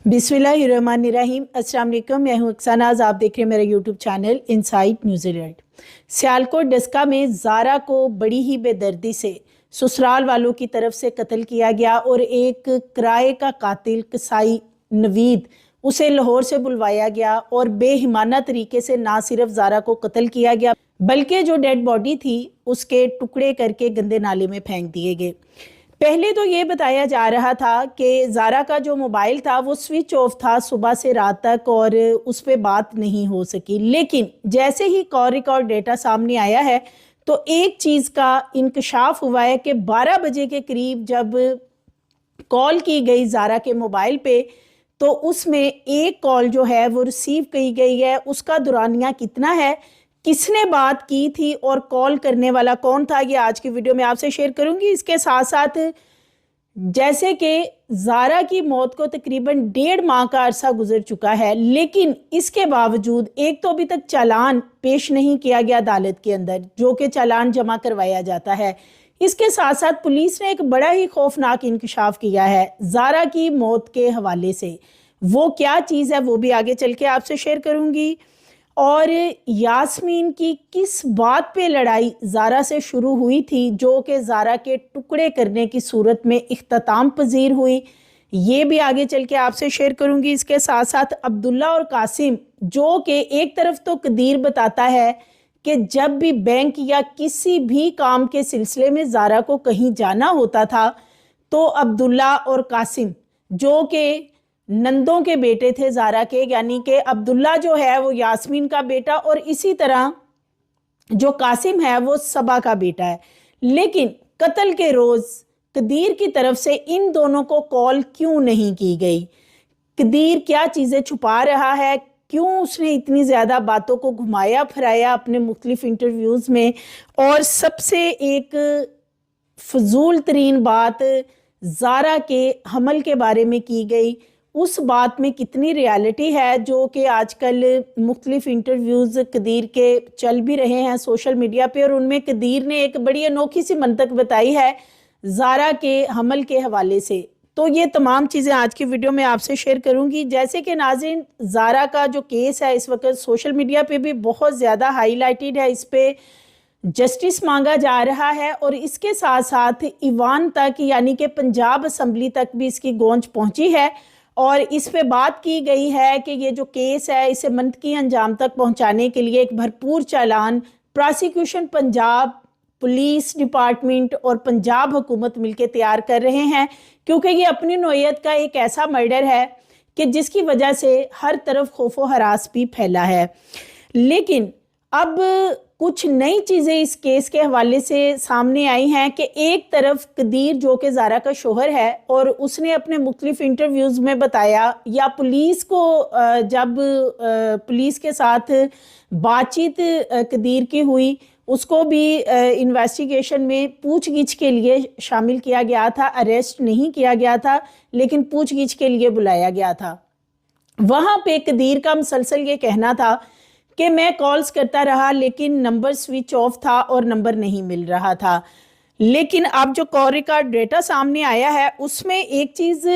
बिस्मिल्लाहिर्रहमानिर्रहीम। अस्सलाम वालेकुम, मैं हूं अक्सानाज। आप देख रहे हैं मेरा YouTube channel inside news alert. Sialkot Daska में ज़ारा को बड़ी ही बेदर्दी से ससुराल वालों की तरफ से कत्ल किया गया और एक किराए का कातिल कसाई नवीद उसे लाहौर से बुलवाया गया और बेहिमाना तरीके से ना सिर्फ ज़ारा को कत्ल किया गया बल्कि जो डेड बॉडी थी उसके टुकड़े करके गंदे नाले में फेंक दिए गए। पहले तो ये बताया जा रहा था कि ज़ारा का जो मोबाइल था वो स्विच ऑफ था सुबह से रात तक और उस पर बात नहीं हो सकी, लेकिन जैसे ही कॉल रिकॉर्ड डेटा सामने आया है तो एक चीज़ का इंकशाफ हुआ है कि 12 बजे के करीब जब कॉल की गई ज़ारा के मोबाइल पे तो उसमें एक कॉल जो है वो रिसीव की गई है। उसका दुरानिया कितना है, किसने बात की थी और कॉल करने वाला कौन था, ये आज की वीडियो में आपसे शेयर करूंगी। इसके साथ साथ जैसे कि ज़ारा की मौत को तकरीबन 1.5 माह का अरसा गुजर चुका है, लेकिन इसके बावजूद एक तो अभी तक चालान पेश नहीं किया गया अदालत के अंदर, जो कि चालान जमा करवाया जाता है। इसके साथ साथ पुलिस ने एक बड़ा ही खौफनाक इंकशाफ किया है ज़ारा की मौत के हवाले से। वो क्या चीज़ है वो भी आगे चल के आपसे शेयर करूंगी। और यास्मीन की किस बात पे लड़ाई ज़ारा से शुरू हुई थी जो कि ज़ारा के टुकड़े करने की सूरत में इख्तिताम पजीर हुई, ये भी आगे चल के आपसे शेयर करूंगी। इसके साथ साथ अब्दुल्ला और कासिम, जो कि एक तरफ तो कदीर बताता है कि जब भी बैंक या किसी भी काम के सिलसिले में ज़ारा को कहीं जाना होता था तो अब्दुल्ला और कासिम, जो कि नंदों के बेटे थे ज़ारा के, यानी कि अब्दुल्ला जो है वो यास्मीन का बेटा और इसी तरह जो कासिम है वो सबा का बेटा है, लेकिन कत्ल के रोज़ कदीर की तरफ से इन दोनों को कॉल क्यों नहीं की गई? कदीर क्या चीज़ें छुपा रहा है? क्यों उसने इतनी ज़्यादा बातों को घुमाया फिराया अपने मुख्तलिफ इंटरव्यूज़ में? और सबसे एक फजूल तरीन बात ज़ारा के हमल के बारे में की गई, उस बात में कितनी रियलिटी है, जो कि आजकल मुख्तलिफ इंटरव्यूज़ कदीर के चल भी रहे हैं सोशल मीडिया पे, और उनमें कदीर ने एक बड़ी अनोखी सी मंतक बताई है ज़ारा के हमल के हवाले से। तो ये तमाम चीज़ें आज की वीडियो में आपसे शेयर करूंगी। जैसे कि नाज़रीन, ज़ारा का जो केस है इस वक्त सोशल मीडिया पे भी बहुत ज़्यादा हाईलाइटेड है, इस पर जस्टिस मांगा जा रहा है और इसके साथ साथ ईवान तक यानी कि पंजाब असम्बली तक भी इसकी गूंज पहुंची है और इस पे बात की गई है कि ये जो केस है इसे मंतकी अंजाम तक पहुंचाने के लिए एक भरपूर चालान प्रोसिक्यूशन पंजाब, पुलिस डिपार्टमेंट और पंजाब हुकूमत मिलकर तैयार कर रहे हैं, क्योंकि ये अपनी नौयत का एक ऐसा मर्डर है कि जिसकी वजह से हर तरफ खौफो हरास भी फैला है। लेकिन अब कुछ नई चीज़ें इस केस के हवाले से सामने आई हैं कि एक तरफ कदीर, जो कि ज़ारा का शोहर है, और उसने अपने मुख्तलिफ इंटरव्यूज़ में बताया या पुलिस को जब पुलिस के साथ बातचीत कदीर की हुई, उसको भी इन्वेस्टिगेशन में पूछगिछ के लिए शामिल किया गया था। अरेस्ट नहीं किया गया था लेकिन पूछगिछ के लिए बुलाया गया था। वहाँ पे कदीर का मुसलसल ये कहना था कि मैं कॉल्स करता रहा लेकिन नंबर स्विच ऑफ था और नंबर नहीं मिल रहा था। लेकिन अब जो कॉल रिकॉर्ड डेटा सामने आया है उसमें एक चीज़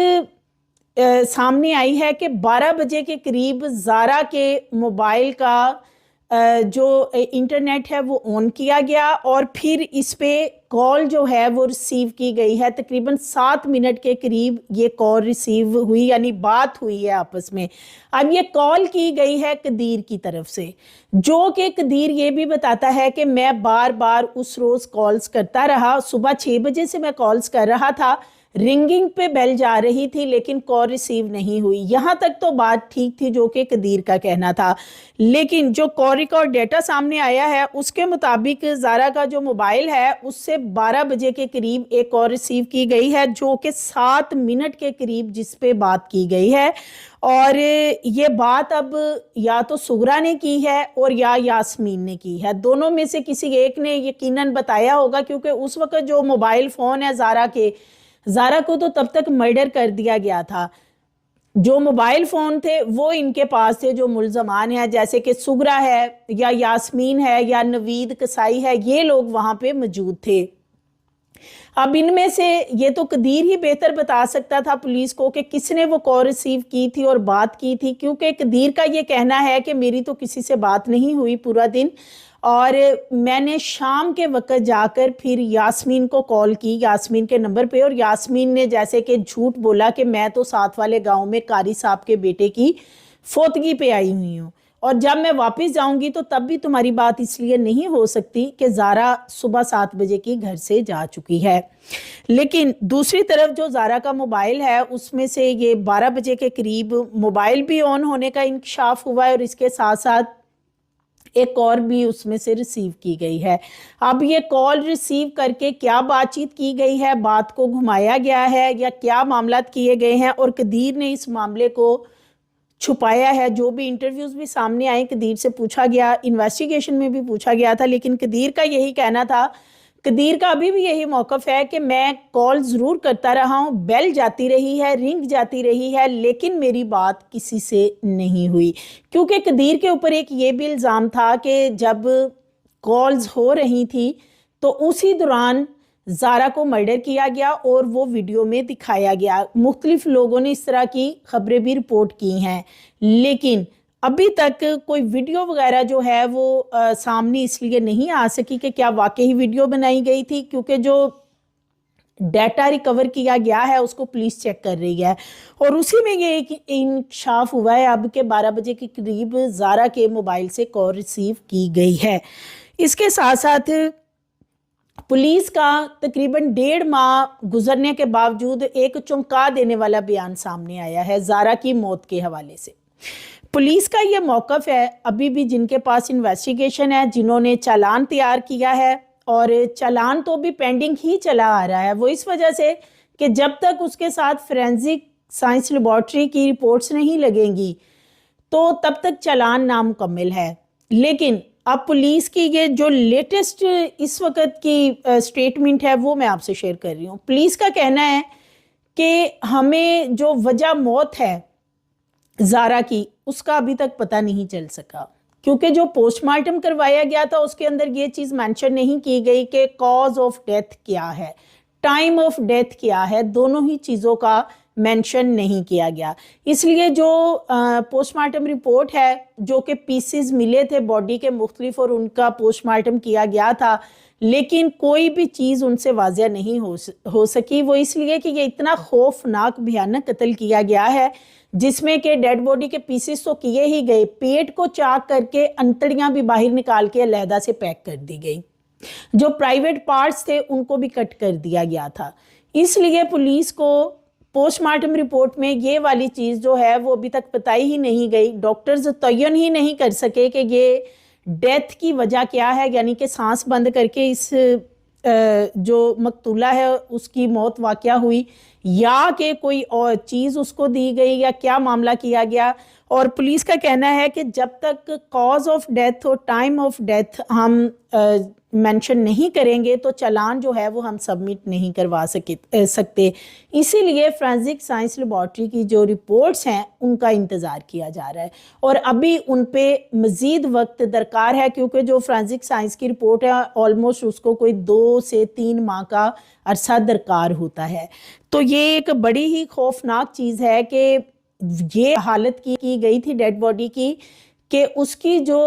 सामने आई है कि 12 बजे के करीब ज़ारा के मोबाइल का जो इंटरनेट है वो ऑन किया गया और फिर इस पे कॉल जो है वो रिसीव की गई है। तकरीबन 7 मिनट के करीब ये कॉल रिसीव हुई, यानी बात हुई है आपस में। अब ये कॉल की गई है कदीर की तरफ से, जो कि कदीर ये भी बताता है कि मैं बार बार उस रोज़ कॉल्स करता रहा, सुबह 6 बजे से मैं कॉल्स कर रहा था, रिंगिंग पे बेल जा रही थी लेकिन कॉल रिसीव नहीं हुई। यहाँ तक तो बात ठीक थी जो कि कदीर का कहना था, लेकिन जो कॉल रिकॉर्ड डेटा सामने आया है उसके मुताबिक ज़ारा का जो मोबाइल है उससे 12 बजे के करीब एक कॉल रिसीव की गई है, जो कि 7 मिनट के करीब जिस पे बात की गई है। और ये बात अब या तो सुगरा ने की है और या यास्मीन ने की है, दोनों में से किसी एक ने यकीनन बताया होगा, क्योंकि उस वक्त जो मोबाइल फ़ोन है ज़ारा को तो तब तक मर्डर कर दिया गया था। जो मोबाइल फ़ोन थे वो इनके पास थे, जो मुल्ज़मान हैं जैसे कि सुगरा है या यास्मीन है या नवीद कसाई है, ये लोग वहाँ पे मौजूद थे। اب ان میں سے یہ تو قدیر ہی بہتر بتا سکتا تھا پولیس کو کہ کس نے وہ کال ریسیو کی تھی اور بات کی تھی، کیونکہ قدیر کا یہ کہنا ہے کہ میری تو کسی سے بات نہیں ہوئی پورا دن، اور میں نے شام کے وقت جا کر پھر یاسمین کو کال کی، یاسمین کے نمبر پہ، اور یاسمین نے جیسے کہ جھوٹ بولا کہ میں تو ساتھ والے گاؤں میں قاری صاحب کے بیٹے کی فوتگی پہ آئی ہوئی ہوں، اور جب میں واپس جاؤں گی تو تب بھی تمہاری بات اس لیے نہیں ہو سکتی کہ زارا صبح 7 بجے کی گھر سے جا چکی ہے۔ لیکن دوسری طرف جو زارا کا موبائل ہے اس میں سے یہ 12 بجے کے قریب موبائل بھی آن ہونے کا انکشاف ہوا ہے، اور اس کے ساتھ ساتھ ایک اور بھی اس میں سے ریسیو کی گئی ہے۔ اب یہ کال ریسیو کر کے کیا بات چیت کی گئی ہے، بات کو گھمایا گیا ہے یا کیا معاملات کیے گئے ہیں، اور قدیر نے اس معاملے کو چھپایا ہے، جو بھی انٹرویوز بھی سامنے آئے قدیر سے پوچھا گیا، انویسٹیگیشن میں بھی پوچھا گیا تھا، لیکن قدیر کا یہی کہنا تھا، قدیر کا ابھی بھی یہی موقف ہے کہ میں کال ضرور کرتا رہا ہوں، بیل جاتی رہی ہے، رنگ جاتی رہی ہے، لیکن میری بات کسی سے نہیں ہوئی، کیونکہ قدیر کے اوپر ایک یہ بھی الزام تھا کہ جب کالز ہو رہی تھی تو اسی دوران زارا کو مرڈر کیا گیا اور وہ ویڈیو میں دکھایا گیا۔ مختلف لوگوں نے اس طرح کی خبریں بھی رپورٹ کی ہیں، لیکن ابھی تک کوئی ویڈیو وغیرہ جو ہے وہ سامنے اس لیے نہیں آ سکی کہ کیا واقعی ویڈیو بنائی گئی تھی، کیونکہ جو ڈیٹا ریکور کیا گیا ہے اس کو پولیس چیک کر رہی ہے، اور اسی میں یہ ایک انکشاف ہوا ہے اب کہ 12 بجے کے قریب زارا کے موبائل سے کال ریسیو کی گئی ہے۔ اس کے ساتھ ساتھ پولیس کا تقریباً 1.5 ماہ گزرنے کے باوجود ایک چونکا دینے والا بیان سامنے آیا ہے زارا کی موت کے حوالے سے۔ پولیس کا یہ موقف ہے، ابھی بھی جن کے پاس انویسٹیگیشن ہے، جنہوں نے چالان تیار کیا ہے، اور چالان تو بھی پینڈنگ ہی چلا آ رہا ہے، وہ اس وجہ سے کہ جب تک اس کے ساتھ فورینزک سائنس لیبارٹری کی رپورٹس نہیں لگیں گی تو تب تک چالان نامکمل ہے۔ لیکن اب پولیس کی یہ جو لیٹسٹ اس وقت کی سٹیٹمنٹ ہے وہ میں آپ سے شیئر کر رہی ہوں۔ پولیس کا کہنا ہے کہ ہمیں جو وجہ موت ہے زارا کی اس کا ابھی تک پتہ نہیں چل سکا، کیونکہ جو پوسٹ مارٹم کروایا گیا تھا اس کے اندر یہ چیز مینشن نہیں کی گئی کہ کاز آف ڈیتھ کیا ہے، ٹائم آف ڈیتھ کیا ہے، دونوں ہی چیزوں کا مینشن نہیں کیا گیا۔ اس لیے جو پوسٹ مارٹم رپورٹ ہے، جو کہ پیسز ملے تھے باڈی کے مختلف اور ان کا پوسٹ مارٹم کیا گیا تھا، لیکن کوئی بھی چیز ان سے واضح نہیں ہو سکی، وہ اس لیے کہ یہ اتنا خوفناک بھیانک قتل کیا گیا ہے جس میں کہ ڈیڈ باڈی کے پیسز تو کیے ہی گئے، پیٹ کو چاک کر کے انتڑیاں بھی باہر نکال کے علیحدہ سے پیک کر دی گئی، جو پرائیویٹ پارٹس تھے ان کو بھی کٹ کر دیا گیا تھا۔ اس لیے پولیس کو پوسٹ مارٹم رپورٹ میں یہ والی چیز جو ہے وہ ابھی تک بتائی ہی نہیں گئی، ڈاکٹرز تعین ہی نہیں کر سکے کہ یہ ڈیتھ کی وجہ کیا ہے، یعنی کہ سانس بند کر کے اس جو مقتولہ ہے اس کی موت واقعہ ہوئی، یا کہ کوئی اور چیز اس کو دی گئی، یا کیا معاملہ کیا گیا۔ اور پولیس کا کہنا ہے کہ جب تک کاز آف ڈیتھ اور ٹائم آف ڈیتھ ہم مینشن نہیں کریں گے تو چالان جو ہے وہ ہم سبمٹ نہیں کروا سکتے، اسی لیے فورینزک سائنس لیبارٹری کی جو رپورٹس ہیں ان کا انتظار کیا جا رہا ہے، اور ابھی ان پہ مزید وقت درکار ہے، کیونکہ جو فورینزک سائنس کی رپورٹ ہے آلموسٹ اس کو کوئی 2 سے 3 ماہ کا عرصہ درکار ہوتا ہے۔ تو یہ ایک بڑی ہی خوفناک چیز ہے کہ یہ حالت کی گئی تھی ڈیڈ باڈی کی کہ اس کی جو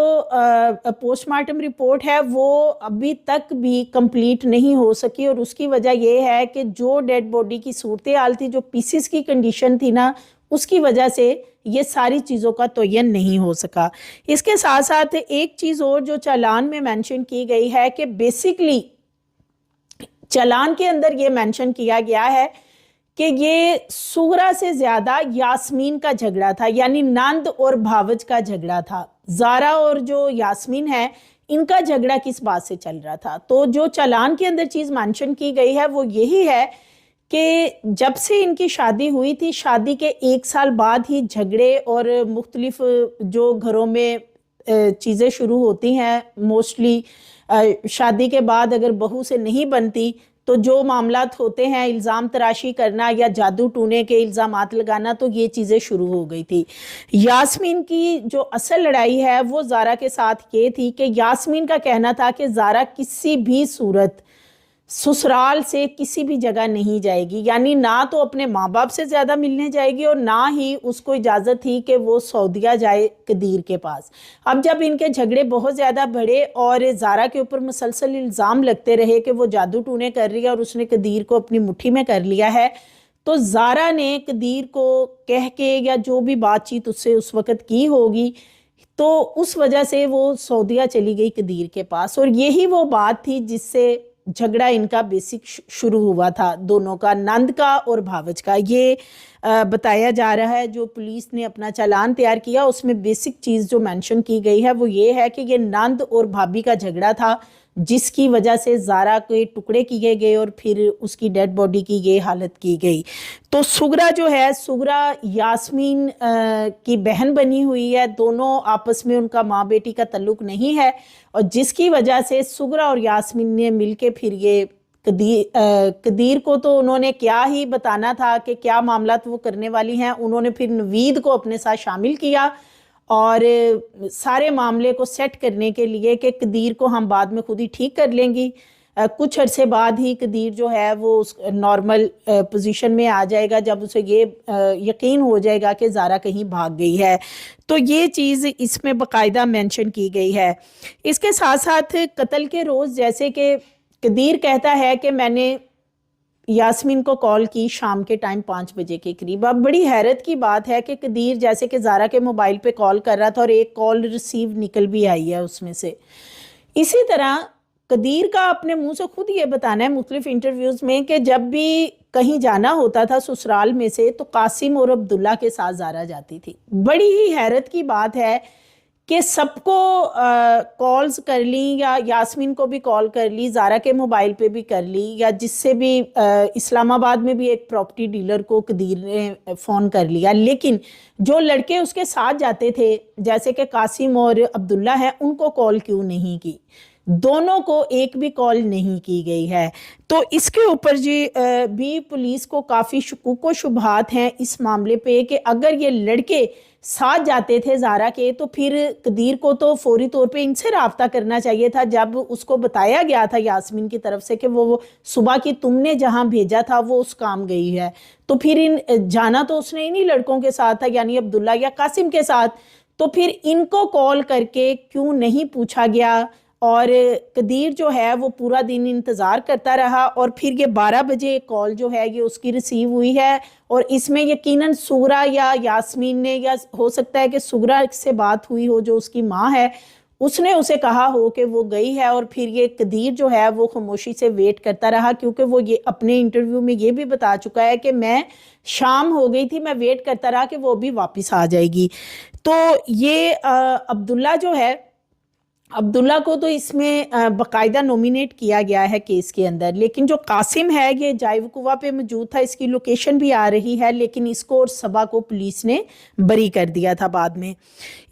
پوسٹ مارٹم رپورٹ ہے وہ ابھی تک بھی کمپلیٹ نہیں ہو سکی، اور اس کی وجہ یہ ہے کہ جو ڈیڈ باڈی کی صورتحال تھی، جو پیسز کی کنڈیشن تھی نا، اس کی وجہ سے یہ ساری چیزوں کا تعین نہیں ہو سکا۔ اس کے ساتھ ساتھ ایک چیز اور جو چالان میں مینشن کی گئی ہے کہ بیسیکلی چالان کے اندر یہ مینشن کیا گیا ہے کہ یہ سغرا سے زیادہ یاسمین کا جھگڑا تھا، یعنی نند اور بھاوج کا جھگڑا تھا۔ زارا اور جو یاسمین ہے ان کا جھگڑا کس بات سے چل رہا تھا، تو جو چالان کے اندر چیز مینشن کی گئی ہے وہ یہی ہے کہ جب سے ان کی شادی ہوئی تھی، شادی کے 1 سال بعد ہی جھگڑے اور مختلف جو گھروں میں چیزیں شروع ہوتی ہیں، موسٹلی شادی کے بعد اگر بہو سے نہیں بنتی تو جو معاملات ہوتے ہیں، الزام تراشی کرنا یا جادو ٹونے کے الزامات لگانا، تو یہ چیزیں شروع ہو گئی تھی۔ یاسمین کی جو اصل لڑائی ہے وہ زارا کے ساتھ یہ تھی کہ یاسمین کا کہنا تھا کہ زارا کسی بھی صورت ससुराल से किसी भी जगह नहीं जाएगी, यानी ना तो अपने माँ बाप से ज़्यादा मिलने जाएगी और ना ही उसको इजाज़त थी कि वो सऊदीया जाए कदीर के पास। अब जब इनके झगड़े बहुत ज़्यादा बढ़े और ज़ारा के ऊपर मुसलसल इल्ज़ाम लगते रहे कि वो जादू टूने कर रही है और उसने कदीर को अपनी मुट्ठी में कर लिया है, तो ज़ारा ने कदीर को कह के या जो भी बातचीत उससे उस वक़्त की होगी, तो उस वजह से वो सऊदीया चली गई कदीर के पास। और यही वो बात थी जिससे झगड़ा इनका बेसिक शुरू हुआ था, दोनों का, नंद का और भावच का। ये बताया जा रहा है, जो पुलिस ने अपना चालान तैयार किया उसमें बेसिक चीज़ जो मेंशन की गई है वो ये है कि ये नंद और भाभी का झगड़ा था, जिसकी वजह से ज़ारा के टुकड़े किए गए और फिर उसकी डेड बॉडी की ये हालत की गई। तो सुगरा जो है, सुगरा यास्मीन की बहन बनी हुई है, दोनों आपस में उनका माँ बेटी का ताल्लुक नहीं है, और जिसकी वजह से सुगरा और यास्मीन ने मिलके फिर ये कदीर को तो उन्होंने क्या ही बताना था कि क्या मामला वो करने वाली हैं। उन्होंने फिर नवीद को अपने साथ शामिल किया और सारे मामले को सेट करने के लिए कि कदीर को हम बाद में खुद ही ठीक कर लेंगी। कुछ अरसे बाद ही कदीर जो है वो उस नॉर्मल पोजीशन में आ जाएगा, जब उसे ये यकीन हो जाएगा कि ज़ारा कहीं भाग गई है। तो ये चीज़ इसमें बाकायदा मेंशन की गई है। इसके साथ साथ कत्ल के रोज़, जैसे कि कदीर कहता है कि मैंने यास्मीन को कॉल की शाम के टाइम 5 बजे के करीब। अब बड़ी हैरत की बात है कि कदीर जैसे कि ज़ारा के मोबाइल पे कॉल कर रहा था और एक कॉल रिसीव निकल भी आई है उसमें से। इसी तरह कदीर का अपने मुंह से खुद ये बताना है मुख्तलिफ इंटरव्यूज़ में कि जब भी कहीं जाना होता था ससुराल में से तो कासिम और अब्दुल्ला के साथ ज़ारा जाती थी। बड़ी ही हैरत की बात है कि सबको कॉल्स कर ली, या यास्मीन को भी कॉल कर ली, ज़ारा के मोबाइल पे भी कर ली, या जिससे भी इस्लामाबाद में भी एक प्रॉपर्टी डीलर को कदीर ने फ़ोन कर लिया, लेकिन जो लड़के उसके साथ जाते थे जैसे कि कासिम और अब्दुल्ला हैं, उनको कॉल क्यों नहीं की? दोनों को एक भी कॉल नहीं की गई है। तो इसके ऊपर जी भी पुलिस को काफ़ी शुकूक व शुबहात हैं इस मामले पे कि अगर ये लड़के साथ जाते थे ज़ारा के, तो फिर कदीर को तो फौरी तौर पे इनसे राब्ता करना चाहिए था। जब उसको बताया गया था यास्मीन की तरफ से कि वो सुबह की तुमने जहाँ भेजा था वो उस काम गई है, तो फिर जाना तो उसने इन्हीं लड़कों के साथ था, यानी अब्दुल्ला या कासिम के साथ। तो फिर इनको कॉल करके क्यों नहीं पूछा गया? और कदीर जो है वो पूरा दिन इंतज़ार करता रहा और फिर ये 12 बजे कॉल जो है ये उसकी रिसीव हुई है, और इसमें यकीनन सुगरा या यास्मीन ने, या हो सकता है कि सुगरा से बात हुई हो जो उसकी माँ है, उसने उसे कहा हो कि वो गई है, और फिर ये कदीर जो है वो खामोशी से वेट करता रहा, क्योंकि वो ये अपने इंटरव्यू में ये भी बता चुका है कि मैं शाम हो गई थी, मैं वेट करता रहा कि वो भी वापस आ जाएगी। तो ये अब्दुल्ला जो है, अब्दुल्ला को तो इसमें बाकायदा नॉमिनेट किया गया है केस के अंदर, लेकिन जो कासिम है ये जाइवकुवा पे मौजूद था, इसकी लोकेशन भी आ रही है, लेकिन इसको और सबा को पुलिस ने बरी कर दिया था बाद में।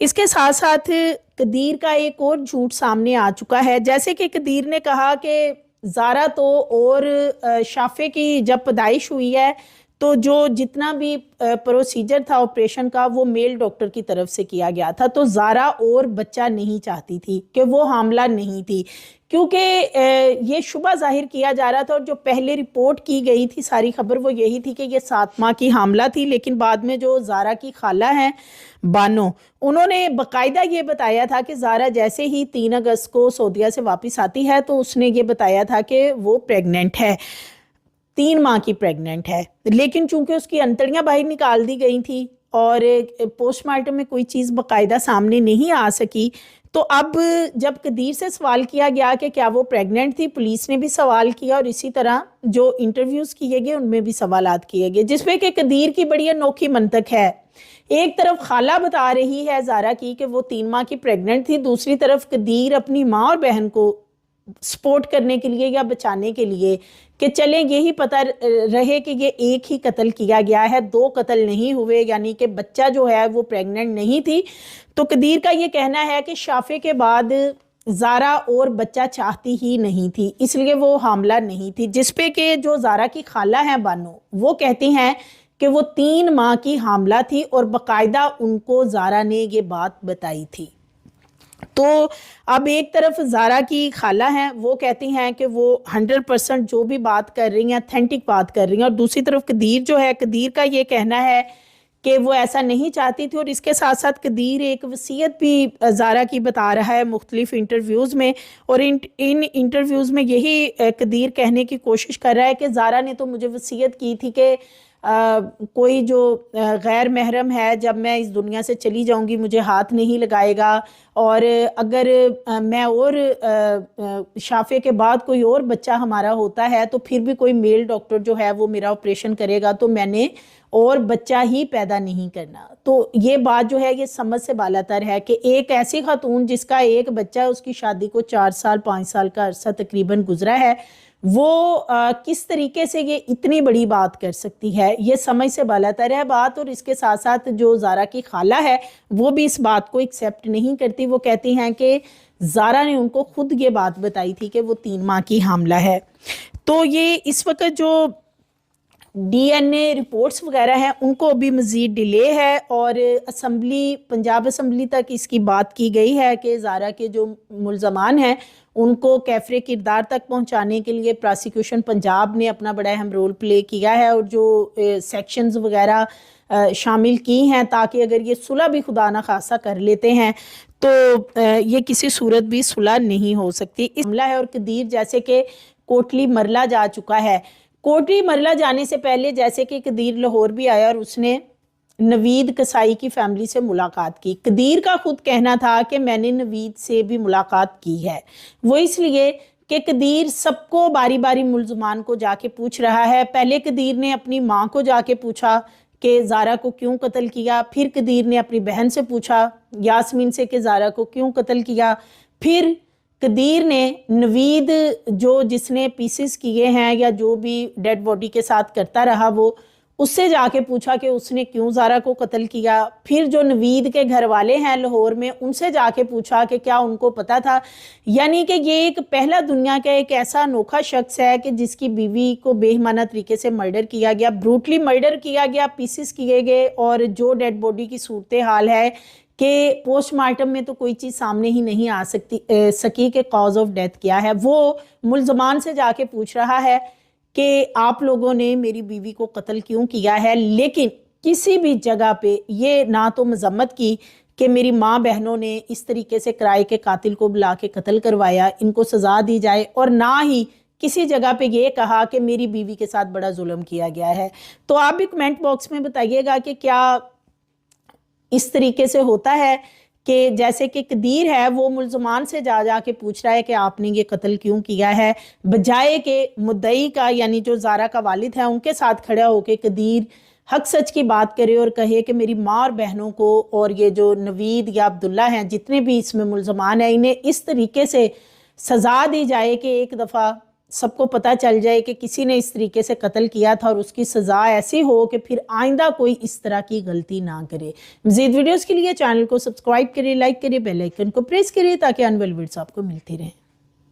इसके साथ साथ कदीर का एक और झूठ सामने आ चुका है, जैसे कि कदीर ने कहा कि ज़ारा तो और शाफे की जब पैदाइश हुई है तो जो जितना भी प्रोसीजर था ऑपरेशन का वो मेल डॉक्टर की तरफ से किया गया था, तो ज़ारा और बच्चा नहीं चाहती थी कि वो हामला नहीं थी, क्योंकि ये शुबा जाहिर किया जा रहा था। और जो पहले रिपोर्ट की गई थी सारी खबर वो यही थी कि ये 7 माह की हामला थी, लेकिन बाद में जो ज़ारा की खाला हैं बानो, उन्होंने बाकायदा ये बताया था कि ज़ारा जैसे ही 3 अगस्त को सऊदीया से वापस आती है तो उसने ये बताया था कि वो प्रेग्नेंट है, 3 माह की प्रेग्नेंट है। लेकिन चूंकि उसकी अंतड़ियां बाहर निकाल दी गई थी और पोस्टमार्टम में कोई चीज़ बाकायदा सामने नहीं आ सकी, तो अब जब कदीर से सवाल किया गया कि क्या वो प्रेग्नेंट थी, पुलिस ने भी सवाल किया और इसी तरह जो इंटरव्यूज़ किए गए उनमें भी सवालात किए गए, जिसमें कि कदीर की बड़ी अनोखी मंतक है। एक तरफ खाला बता रही है ज़ारा की कि वो 3 माह की प्रेग्नेंट थी, दूसरी तरफ कदीर अपनी माँ और बहन को सपोर्ट करने के लिए या बचाने के लिए कि चलें यही पता रहे कि ये एक ही कत्ल किया गया है, 2 कत्ल नहीं हुए, यानी कि बच्चा जो है वो प्रेग्नेंट नहीं थी। तो कदीर का ये कहना है कि शाफे के बाद ज़ारा और बच्चा चाहती ही नहीं थी, इसलिए वो हामला नहीं थी, जिस पे कि जो ज़ारा की खाला है बानो, वो कहती हैं कि वो 3 माह की हामला थी और बाकायदा उनको ज़ारा ने ये बात बताई थी। تو اب ایک طرف زارا کی خالہ ہیں، وہ کہتی ہیں کہ وہ 100% جو بھی بات کر رہی ہیں اتھینٹک بات کر رہی ہیں، اور دوسری طرف قدیر جو ہے، قدیر کا یہ کہنا ہے کہ وہ ایسا نہیں چاہتی تھی، اور اس کے ساتھ ساتھ قدیر ایک وصیت بھی زارا کی بتا رہا ہے مختلف انٹرویوز میں، اور ان انٹرویوز میں یہی قدیر کہنے کی کوشش کر رہا ہے کہ زارا نے تو مجھے وصیت کی تھی کہ کوئی جو غیر محرم ہے جب میں اس دنیا سے چلی جاؤں گی مجھے ہاتھ نہیں لگائے گا، اور اگر میں اور شافع کے بعد کوئی اور بچہ ہمارا ہوتا ہے تو پھر بھی کوئی میل ڈاکٹر جو ہے وہ میرا آپریشن کرے گا، تو میں نے اور بچہ ہی پیدا نہیں کرنا۔ تو یہ بات جو ہے یہ سمجھ سے بالاتر ہے کہ ایک ایسی خاتون جس کا ایک بچہ ہے، اس کی شادی کو 4 سال 5 سال کا عرصہ تقریباً گزرا ہے، وہ کس طریقے سے یہ اتنی بڑی بات کر سکتی ہے، یہ سمجھ سے بالاتر ہے بات۔ اور اس کے ساتھ ساتھ جو زارا کی خالہ ہے وہ بھی اس بات کو ایکسیپٹ نہیں کرتی، وہ کہتی ہیں کہ زارا نے ان کو خود یہ بات بتائی تھی کہ وہ 3 ماہ کی حاملہ ہے۔ تو یہ اس وقت جو ڈی این اے رپورٹس وغیرہ ہیں ان کو ابھی مزید ڈیلے ہے، اور اسمبلی پنجاب اسمبلی تک اس کی بات کی گئی ہے کہ زارا کے جو ملزمان ہیں ان کو کیفر کردار تک پہنچانے کے لیے پراسیکیوشن پنجاب نے اپنا بڑا اہم رول پلے کیا ہے، اور جو سیکشنز وغیرہ شامل کی ہیں تاکہ اگر یہ صلح بھی خدا نخواستہ کر لیتے ہیں تو یہ کسی صورت بھی صلح نہیں ہو سکتی۔ اس معاملہ ہے، اور قدیر جیسے کہ کوٹلی مرلا جا چکا ہے۔ کوٹلی مرلا جانے سے پہلے جیسے کہ قدیر لاہور بھی آیا اور اس نے نوید کسائی کی فیملی سے ملاقات کی۔ قدیر کا خود کہنا تھا کہ میں نے نوید سے بھی ملاقات کی ہے، وہ اس لیے کہ قدیر سب کو باری باری ملزمان کو جا کے پوچھ رہا ہے۔ پہلے قدیر نے اپنی ماں کو جا کے پوچھا کہ زارا کو کیوں قتل کیا، پھر قدیر نے اپنی بہن سے پوچھا یاسمین سے کہ زارا کو کیوں قتل کیا، پھر قدیر نے نوید جس نے پیسز کیے ہیں یا جو بھی ڈیڈ باڈی کے ساتھ کرتا رہا وہ اس سے جا کے پوچھا کہ اس نے کیوں زارا کو قتل کیا، پھر جو نوید کے گھر والے ہیں لاہور میں ان سے جا کے پوچھا کہ کیا ان کو پتا تھا۔ یعنی کہ یہ ایک پہلا دنیا کا ایک ایسا انوکھا شخص ہے کہ جس کی بیوی کو بے ایمانہ طریقے سے مرڈر کیا گیا، بروٹلی مرڈر کیا گیا، پیسز کیے گئے، اور جو ڈیڈ باڈی کی صورتحال ہے کہ پوسٹ مارٹم میں تو کوئی چیز سامنے ہی نہیں آ سکی کہ کاز آف ڈیتھ کیا ہے، وہ ملزمان سے جا کے پوچھ رہا ہے کہ آپ لوگوں نے میری بیوی کو قتل کیوں کیا ہے۔ لیکن کسی بھی جگہ پہ یہ نہ تو مذمت کی کہ میری ماں بہنوں نے اس طریقے سے کرائے کے قاتل کو بلا کے قتل کروایا، ان کو سزا دی جائے، اور نہ ہی کسی جگہ پہ یہ کہا کہ میری بیوی کے ساتھ بڑا ظلم کیا گیا ہے۔ تو آپ بھی کمنٹ باکس میں بتائیے گا کہ کیا اس طریقے سے ہوتا ہے کہ جیسے کہ قدیر ہے وہ ملزمان سے جا کے پوچھ رہا ہے کہ آپ نے یہ قتل کیوں کیا ہے، بجائے کہ مدعی کا یعنی جو زارا کا والد ہے ان کے ساتھ کھڑا ہو کے قدیر حق سچ کی بات کرے اور کہے کہ میری ماں اور بہنوں کو اور یہ جو نوید یا عبداللہ ہیں جتنے بھی اس میں ملزمان ہیں انہیں اس طریقے سے سزا دی جائے کہ ایک دفعہ سب کو پتہ چل جائے کہ کسی نے اس طریقے سے قتل کیا تھا، اور اس کی سزا ایسی ہو کہ پھر آئندہ کوئی اس طرح کی غلطی نہ کرے۔ مزید ویڈیوز کے لیے چینل کو سبسکرائب کریں، لائک کریں، بیل آئیکن کو پریس کریں تاکہ آنے والی ویڈیوز آپ کو ملتی رہیں۔